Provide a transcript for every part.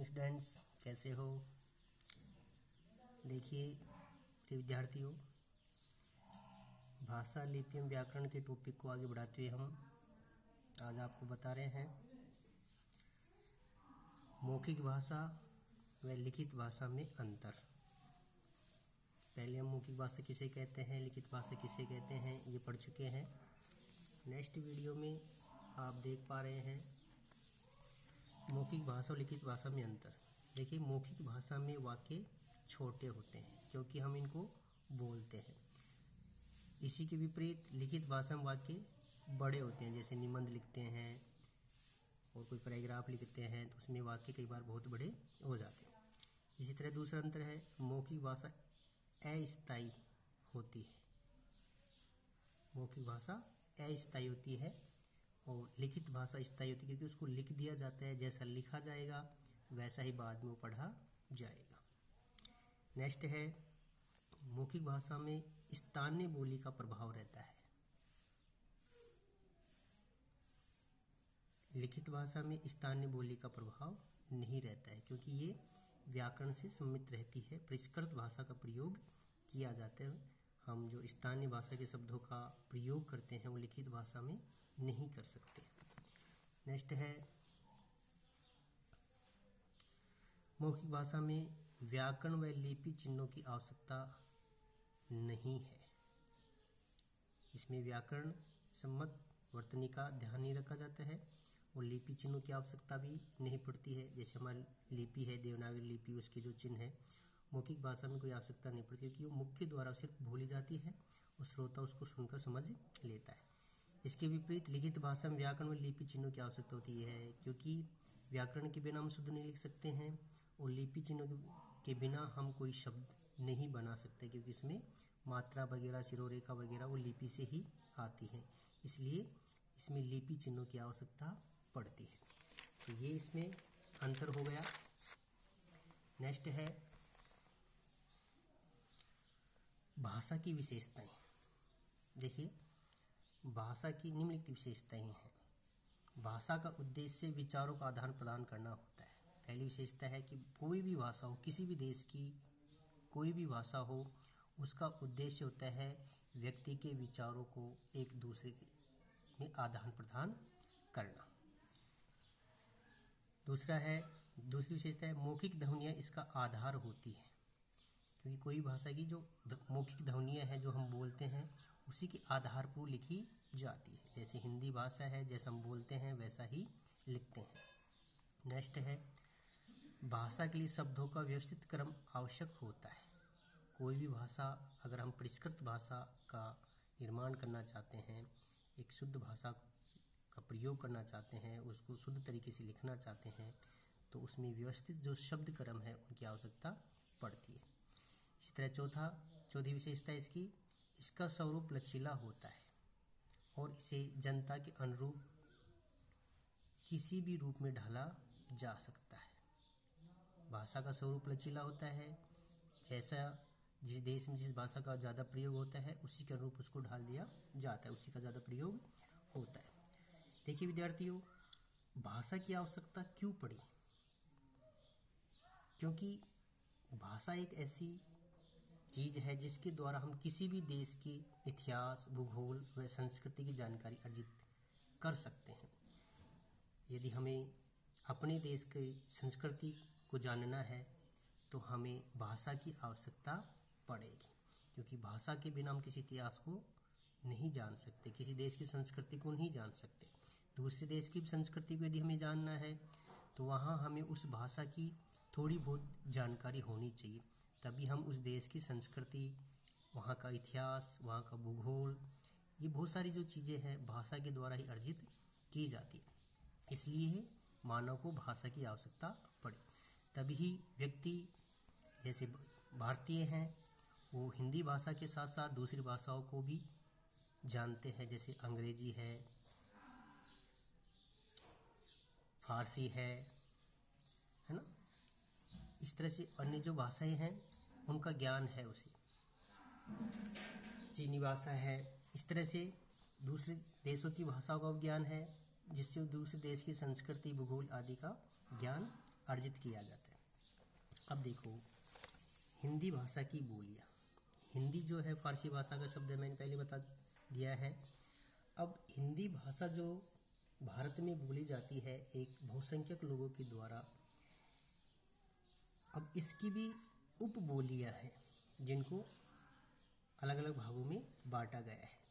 Students, कैसे हो। देखिए कि विद्यार्थियों, भाषा, लिपि एवं व्याकरण के टॉपिक को आगे बढ़ाते हुए हम आज आपको बता रहे हैं मौखिक भाषा व लिखित भाषा में अंतर। पहले हम मौखिक भाषा किसे कहते हैं, लिखित भाषा किसे कहते हैं, ये पढ़ चुके हैं। नेक्स्ट वीडियो में आप देख पा रहे हैं मौखिक भाषा और लिखित भाषा में अंतर। देखिए, मौखिक भाषा में वाक्य छोटे होते हैं क्योंकि हम इनको बोलते हैं। इसी के विपरीत लिखित भाषा में वाक्य बड़े होते हैं, जैसे निबंध लिखते हैं और कोई पैराग्राफ लिखते हैं तो उसमें वाक्य कई बार बहुत बड़े हो जाते हैं। इसी तरह दूसरा अंतर है, मौखिक भाषा अस्थायी होती है। मौखिक भाषा अस्थायी होती है और लिखित भाषा स्थायी होती है क्योंकि उसको लिख दिया जाता है, जैसा लिखा जाएगा वैसा ही बाद में वो पढ़ा जाएगा। नेक्स्ट है, मौखिक भाषा में स्थानीय बोली का प्रभाव रहता है। लिखित भाषा में स्थानीय बोली का प्रभाव नहीं रहता है क्योंकि ये व्याकरण से सम्मिलित रहती है। परिष्कृत भाषा का प्रयोग किया जाता है। हम जो स्थानीय भाषा के शब्दों का प्रयोग करते हैं वो लिखित भाषा में नहीं कर सकते। नेक्स्ट है, मौखिक भाषा में व्याकरण व लिपि चिन्हों की आवश्यकता नहीं है। इसमें व्याकरण सम्मत वर्तनी का ध्यान नहीं रखा जाता है और लिपि चिन्हों की आवश्यकता भी नहीं पड़ती है। जैसे हमारी लिपि है देवनागरी लिपि, उसके जो चिन्ह है मौखिक भाषा में कोई आवश्यकता नहीं पड़ती क्योंकि वो मुख्य द्वारा सिर्फ बोली जाती है और श्रोता उसको सुनकर समझ लेता है। इसके विपरीत लिखित भाषा में व्याकरण व लिपि चिन्हों की आवश्यकता होती है क्योंकि व्याकरण के बिना हम शुद्ध नहीं लिख सकते हैं और लिपि चिन्हों के बिना हम कोई शब्द नहीं बना सकते क्योंकि इसमें मात्रा वगैरह, शिरोरेखा वगैरह वो लिपि से ही आती है। इसलिए इसमें लिपि चिन्हों की आवश्यकता पड़ती है। तो ये इसमें अंतर हो गया। नेक्स्ट है, भाषा की विशेषताएं। देखिए, भाषा की निम्नलिखित विशेषताएं हैं। भाषा का उद्देश्य विचारों का आदान प्रदान करना होता है। पहली विशेषता है कि कोई भी भाषा हो, किसी भी देश की कोई भी भाषा हो, उसका उद्देश्य होता है व्यक्ति के विचारों को एक दूसरे में आदान प्रदान करना। दूसरी विशेषता है मौखिक ध्वनियाँ इसका आधार होती है क्योंकि कोई भाषा की जो मौखिक ध्वनियाँ हैं जो हम बोलते हैं उसी के आधार पर लिखी जाती है। जैसे हिंदी भाषा है, जैसा हम बोलते हैं वैसा ही लिखते हैं। नेक्स्ट है, भाषा के लिए शब्दों का व्यवस्थित क्रम आवश्यक होता है। कोई भी भाषा, अगर हम परिष्कृत भाषा का निर्माण करना चाहते हैं, एक शुद्ध भाषा का प्रयोग करना चाहते हैं, उसको शुद्ध तरीके से लिखना चाहते हैं तो उसमें व्यवस्थित जो शब्द क्रम है उनकी आवश्यकता पड़ती है। इसी तरह चौथी विशेषता इसका स्वरूप लचीला होता है और इसे जनता के अनुरूप किसी भी रूप में ढाला जा सकता है। भाषा का स्वरूप लचीला होता है, जैसा जिस देश में जिस भाषा का ज़्यादा प्रयोग होता है उसी के अनुरूप उसको ढाल दिया जाता है, उसी का ज़्यादा प्रयोग होता है। देखिए विद्यार्थियों, भाषा की आवश्यकता क्यों पड़ी? क्योंकि भाषा एक ऐसी चीज़ है जिसके द्वारा हम किसी भी देश के इतिहास, भूगोल व संस्कृति की जानकारी अर्जित कर सकते हैं। यदि हमें अपने देश की संस्कृति को जानना है तो हमें भाषा की आवश्यकता पड़ेगी क्योंकि भाषा के बिना हम किसी इतिहास को नहीं जान सकते, किसी देश की संस्कृति को नहीं जान सकते। दूसरे देश की संस्कृति को यदि हमें जानना है तो वहाँ हमें उस भाषा की थोड़ी बहुत जानकारी होनी चाहिए, तभी हम उस देश की संस्कृति, वहाँ का इतिहास, वहाँ का भूगोल, ये बहुत सारी जो चीज़ें हैं भाषा के द्वारा ही अर्जित की जाती है। इसलिए मानव को भाषा की आवश्यकता पड़ी। तभी व्यक्ति, जैसे भारतीय हैं, वो हिंदी भाषा के साथ साथ दूसरी भाषाओं को भी जानते हैं, जैसे अंग्रेजी है, फारसी है ना। इस तरह से अन्य जो भाषाएं हैं उनका ज्ञान है उसे। चीनी भाषा है, इस तरह से दूसरे देशों की भाषाओं का ज्ञान है जिससे दूसरे देश की संस्कृति, भूगोल आदि का ज्ञान अर्जित किया जाता है। अब देखो हिंदी भाषा की बोलियाँ। हिंदी जो है फारसी भाषा का शब्द है, मैंने पहले बता दिया है। अब हिंदी भाषा जो भारत में बोली जाती है एक बहुसंख्यक लोगों के द्वारा, अब इसकी भी उपबोलियाँ हैं जिनको अलग अलग भागों में बांटा गया है।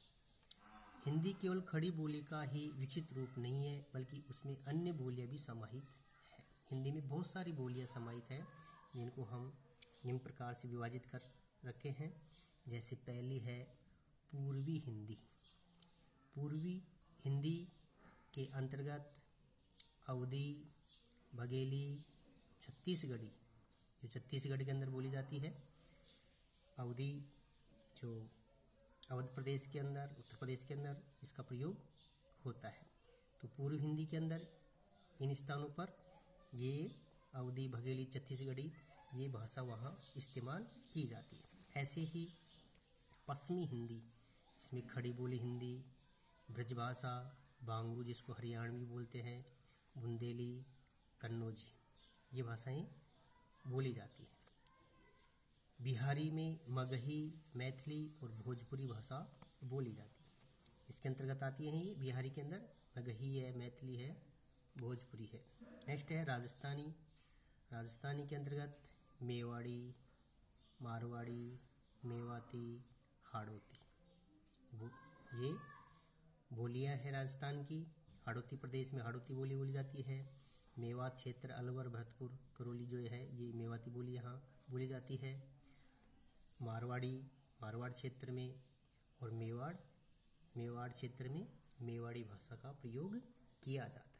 हिंदी केवल खड़ी बोली का ही विकसित रूप नहीं है, बल्कि उसमें अन्य बोलियाँ भी समाहित है। हिंदी में बहुत सारी बोलियाँ समाहित हैं जिनको हम निम्न प्रकार से विभाजित कर रखे हैं। जैसे पहली है पूर्वी हिंदी। पूर्वी हिंदी के अंतर्गत अवधी, बघेली, छत्तीसगढ़ी, जो छत्तीसगढ़ के अंदर बोली जाती है, अवधी जो अवध प्रदेश के अंदर, उत्तर प्रदेश के अंदर इसका प्रयोग होता है। तो पूर्व हिंदी के अंदर इन स्थानों पर ये अवधी, बघेली, छत्तीसगढ़ी ये भाषा वहाँ इस्तेमाल की जाती है। ऐसे ही पश्चिमी हिंदी, इसमें खड़ी बोली हिंदी, ब्रजभाषा, बांगरू जिसको हरियाणवी बोलते हैं, बुंदेली, कन्नौजी ये भाषाएं बोली जाती है। बिहारी में मगही, मैथिली और भोजपुरी भाषा बोली जाती है। इसके अंतर्गत आती है ये बिहारी के अंदर मगही है, मैथिली है, भोजपुरी है। नेक्स्ट है राजस्थानी। राजस्थानी के अंतर्गत मेवाड़ी, मारवाड़ी, मेवाती, हाड़ौती ये बोलियां हैं राजस्थान की। हाड़ौती प्रदेश में हाड़ौती बोली बोली जाती है। मेवात क्षेत्र, अलवर, भरतपुर, करौली जो है ये मेवाती बोली यहाँ बोली जाती है। मारवाड़ी मारवाड़ क्षेत्र में, और मेवाड़ क्षेत्र में मेवाड़ी भाषा का प्रयोग किया जाता है।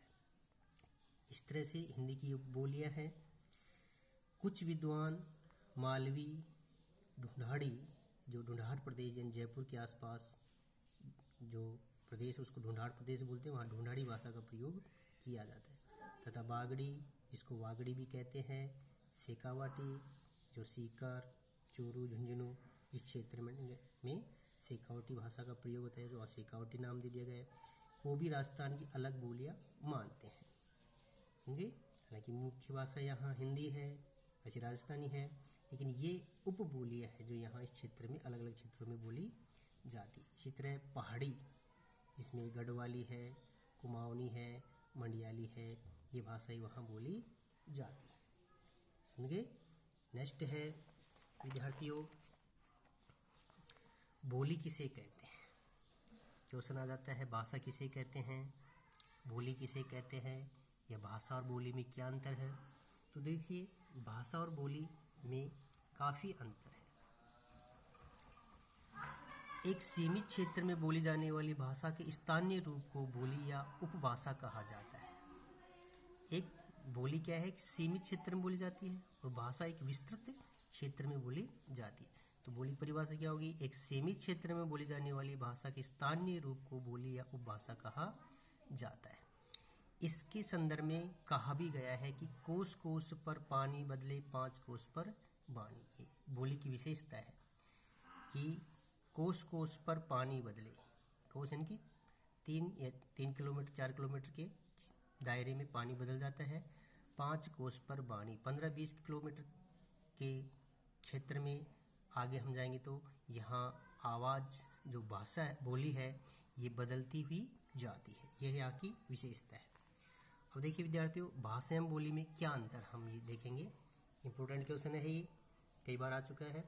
इस तरह से हिंदी की बोलियां हैं। कुछ विद्वान मालवी, ढूंढाड़ी, जो ढूंढाड़ प्रदेश यानी जयपुर के आसपास जो प्रदेश उसको ढूंढाड़ प्रदेश बोलते हैं, वहाँ ढूंढाड़ी भाषा का प्रयोग किया जाता है। तथा बागड़ी, जिसको वागड़ी भी कहते हैं, शेखावाटी जो सीकर, चूरू, झुंझुनू इस क्षेत्र में शेखावटी भाषा का प्रयोग होता है, जो शेखावटी नाम दे दिया गया है, को भी राजस्थान की अलग बोलियां मानते हैं। समझे? हालांकि मुख्य भाषा यहाँ हिंदी है, वैसे राजस्थानी है, लेकिन ये उपबोलियाँ है जो यहाँ इस क्षेत्र में अलग अलग क्षेत्रों में बोली जाती है। इसी तरह पहाड़ी, जिसमें गढ़वाली है, कुमाऊनी है, मंडियाली है, ये भाषाएं वहाँ बोली जाती है। समझ गए? नेक्स्ट है विद्यार्थियों, बोली किसे कहते हैं। क्वेश्चन आ जाता है, भाषा किसे कहते हैं, बोली किसे कहते हैं, या भाषा और बोली में क्या अंतर है। तो देखिए, भाषा और बोली में काफ़ी अंतर है। एक सीमित क्षेत्र में बोली जाने वाली भाषा के स्थानीय रूप को बोली या उपभाषा कहा जाता है। एक बोली क्या है, एक सीमित क्षेत्र में बोली जाती है, और भाषा एक विस्तृत क्षेत्र में बोली जाती है। तो बोली की परिभाषा क्या होगी, एक सीमित क्षेत्र में बोली जाने वाली भाषा के स्थानीय रूप को बोली या उपभाषा कहा जाता है। इसके संदर्भ में कहा भी गया है कि कोस कोस पर पानी बदले 5 कोस पर वाणी। ये बोली की विशेषता है कि कोस कोस पर पानी बदले, कोस यानी कि 3 किलोमीटर 4 किलोमीटर के दायरे में पानी बदल जाता है। 5 कोस पर वाणी, 15-20 किलोमीटर के क्षेत्र में आगे हम जाएंगे तो यहाँ आवाज़ जो भाषा है, बोली है, ये बदलती हुई जाती है। यह यहाँ की विशेषता है। अब देखिए विद्यार्थियों, भाषा एवं बोली में क्या अंतर हम ये देखेंगे। इम्पोर्टेंट क्वेश्चन है ये, कई बार आ चुका है।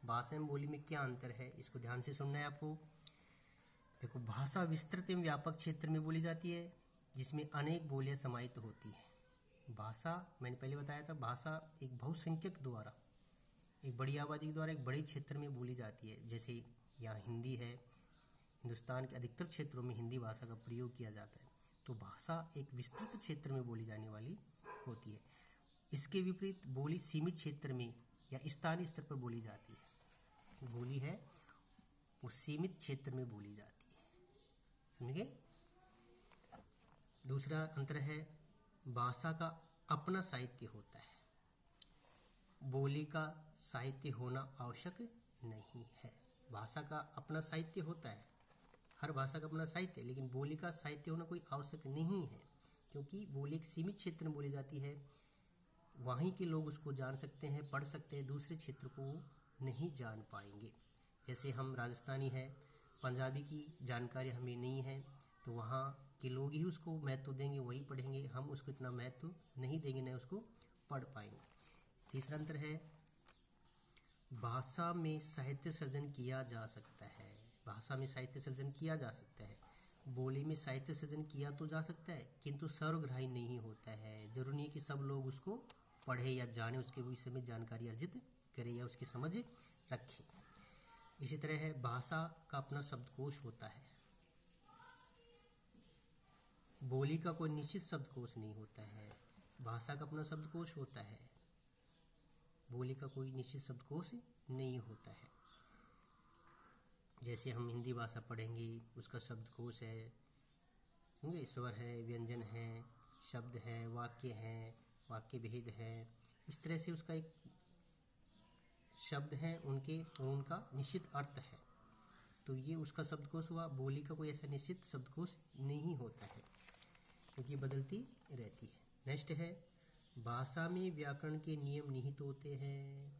भाषा एवं बोली में क्या अंतर है, इसको ध्यान से सुनना है आपको। देखो, भाषा विस्तृत एवं व्यापक क्षेत्र में बोली जाती है, जिसमें अनेक बोलियां समाहित होती हैं। भाषा, मैंने पहले बताया था, भाषा एक बहुसंख्यक द्वारा, एक बड़ी आबादी के द्वारा एक बड़े क्षेत्र में बोली जाती है। जैसे यहाँ हिंदी है, हिंदुस्तान के अधिकतर क्षेत्रों में हिंदी भाषा का प्रयोग किया जाता है। तो भाषा एक विस्तृत क्षेत्र में बोली जाने वाली होती है। इसके विपरीत बोली सीमित क्षेत्र में या स्थानीय स्तर पर बोली जाती है। बोली है वो सीमित क्षेत्र में बोली जाती है। समझ गए? दूसरा अंतर है, भाषा का अपना साहित्य होता है, बोली का साहित्य होना आवश्यक नहीं है। भाषा का अपना साहित्य होता है, हर भाषा का अपना साहित्य, लेकिन बोली का साहित्य होना कोई आवश्यक नहीं है, क्योंकि बोली एक सीमित क्षेत्र में बोली जाती है। वहीं के लोग उसको जान सकते हैं, पढ़ सकते हैं, दूसरे क्षेत्र को नहीं जान पाएंगे। जैसे हम राजस्थानी है, पंजाबी की जानकारी हमें नहीं है, तो वहाँ के लोग ही उसको महत्व देंगे, वही पढ़ेंगे, हम उसको इतना महत्व नहीं देंगे, न उसको पढ़ पाएंगे। तीसरा अंतर है भाषा में साहित्य सृजन किया जा सकता है। भाषा में साहित्य सृजन किया जा सकता है, बोली में साहित्य सृजन किया तो जा सकता है, किंतु सर्वग्राही नहीं होता है। जरूरी नहीं कि सब लोग उसको पढ़े या जाने, उसके विषय में जानकारी अर्जित करें या उसकी समझ रखें। इसी तरह है भाषा का अपना शब्दकोश होता है, बोली का कोई निश्चित शब्दकोश नहीं होता है। भाषा का अपना शब्दकोश होता है, बोली का कोई निश्चित शब्दकोश नहीं होता है। जैसे हम हिंदी भाषा पढ़ेंगे, उसका शब्दकोश है, समझे, स्वर है, व्यंजन है, शब्द है, वाक्य है, वाक्य भेद है, इस तरह से उसका एक शब्द है उनके और उनका निश्चित अर्थ है, तो ये उसका शब्दकोश हुआ। बोली का कोई ऐसा निश्चित शब्दकोश नहीं होता है, क्योंकि बदलती रहती है। नेक्स्ट है भाषा में व्याकरण के नियम निहित होते हैं।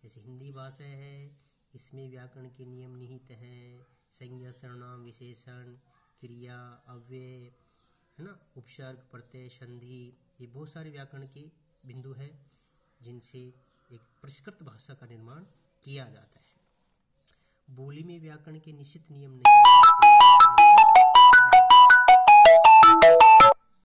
जैसे हिंदी भाषा है, इसमें व्याकरण के नियम निहित हैं, संज्ञा, सर्वनाम, विशेषण, क्रिया, अव्यय, है ना, उपसर्ग, प्रत्यय, संधि, ये बहुत सारे व्याकरण के बिंदु हैं जिनसे एक परिष्कृत भाषा का निर्माण किया जाता है। बोली में व्याकरण के निश्चित नियम नहीं होते हैं।